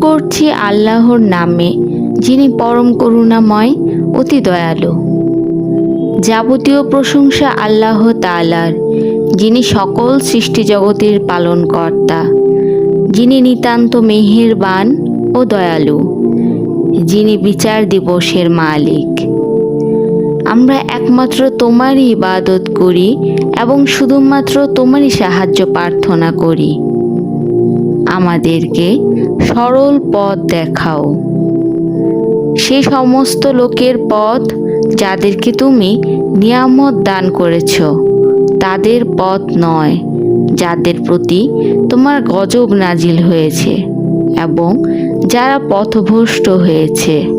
করছি আল্লাহর নামে, যিনি পরম করুণাময়, অতি দয়ালু। যাবতীয় প্রশংসা আল্লাহ তাআলার, যিনি সকল সৃষ্টি জগতের পালনকর্তা, যিনি নিতান্ত মেহেরবান ও দয়ালু, যিনি বিচার দিবসের মালিক। আমরা একমাত্র তোমারই ইবাদত করি এবং শুধুমাত্র তোমারই সাহায্য প্রার্থনা করি। আমাদেরকে সরল পথ দেখাও, সে সমস্ত লোকের পথ যাদেরকে তুমি নিয়ামত দান করেছ, তাদের পথ নয় যাদের প্রতি তোমার গজব নাজিল হয়েছে এবং যারা পথভ্রষ্ট হয়েছে।